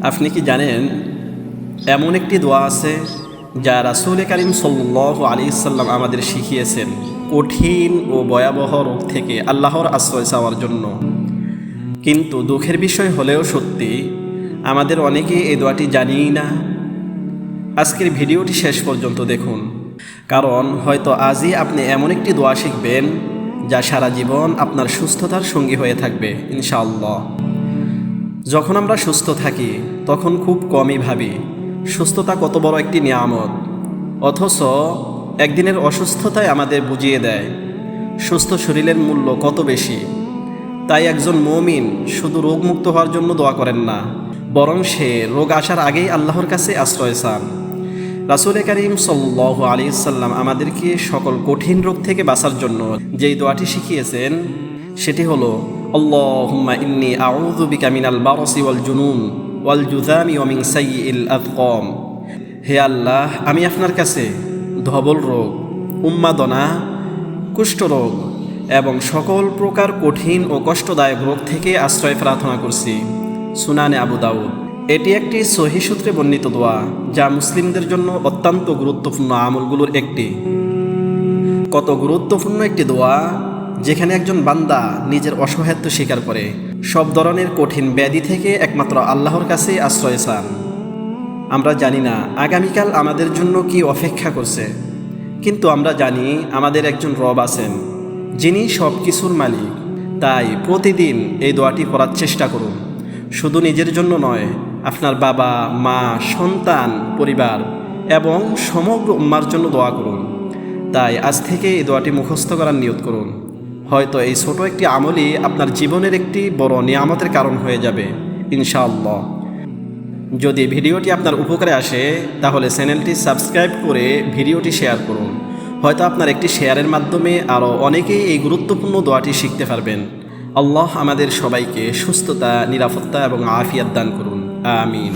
আপনি কি জানেন এমন একটি দোয়া আছে যা রাসূল করিম সাল্লাল্লাহু আলাইহি সাল্লাম আমাদের শিখিয়েছেন কঠিন ও ভয়াবহ রোগ থেকে আল্লাহর আশ্রয় চাওয়ার জন্য। কিন্তু দুঃখের বিষয় হলেও সত্যি, আমাদের অনেকেই এই দোয়াটি জানিই না। আজকের ভিডিওটি শেষ পর্যন্ত দেখুন, কারণ হয়তো আজই আপনি এমন একটি দোয়া শিখবেন যা সারা জীবন আপনার সুস্থতার সঙ্গী হয়ে থাকবে ইনশাআল্লাহ। যখন আমরা সুস্থ থাকি তখন খুব কমই ভাবি সুস্থতা কত বড় একটি নিয়ামত, অথচ একদিনের অসুস্থতায় আমাদের বুঝিয়ে দেয় সুস্থ শরীরের মূল্য কত বেশি। তাই একজন মুমিন শুধু রোগমুক্ত হওয়ার জন্য দোয়া করেন না, বরং সে রোগ আসার আগেই আল্লাহর কাছে আশ্রয় চান। রাসূল করিম সাল্লাল্লাহু আলাইহি সাল্লাম আমাদেরকে সকল কঠিন রোগ থেকে বাঁচার জন্য যেই দোয়াটি শিখিয়েছেন সেটি হলো আল্লাহুম্মা ইন্নী আউযু বিকা মিনাল বারসি ওয়াল জুনুন ওয়াল জুযামি ওয়া মিন সাইয়্যিল আযকাম। হে আল্লাহ, আমি আপনার কাছে ধবল রোগ, উন্মাদনা, কুষ্ঠরোগ এবং সকল প্রকার কঠিন ও কষ্টদায়ক রোগ থেকে আশ্রয় প্রার্থনা করছি। সুনানে আবু দাউদ। এটি একটি সহিহ সূত্রে বর্ণিত দোয়া যা মুসলিমদের জন্য অত্যন্ত গুরুত্বপূর্ণ আমলগুলোর একটি। কত গুরুত্বপূর্ণ একটি দোয়া যেখানে একজন বান্দা নিজের অসহায়ত্ব স্বীকার করে সব ধরনের কঠিন ব্যাধি থেকে একমাত্র আল্লাহর কাছে আশ্রয় চান। আমরা জানি না আগামীকাল আমাদের জন্য কি অপেক্ষা করছে, কিন্তু আমরা জানি আমাদের একজন রব আছেন যিনি সব কিছুর মালিক। তাই প্রতিদিন এই দোয়াটি পড়ার চেষ্টা করুন। শুধু নিজের জন্য নয়, আপনার বাবা, মা, সন্তান, পরিবার এবং সমগ্র উম্মার জন্য দোয়া করুন। তাই আজ থেকে এই দোয়াটি মুখস্থ করার নিয়ত করুন। হয়তো এই ছোট একটি আমলই আপনার জীবনের একটি বড় নিয়ামতের কারণ হয়ে যাবে ইনশাআল্লাহ। যদি ভিডিওটি আপনার উপকারে আসে তাহলে চ্যানেলটি সাবস্ক্রাইব করে ভিডিওটি শেয়ার করুন। হয়তো আপনার একটি শেয়ারের মাধ্যমে আরও অনেকেই এই গুরুত্বপূর্ণ দোয়াটি শিখতে পারবেন। আল্লাহ আমাদের সবাইকে সুস্থতা, নিরাপত্তা এবং আফিয়াত দান করুন। আমিন।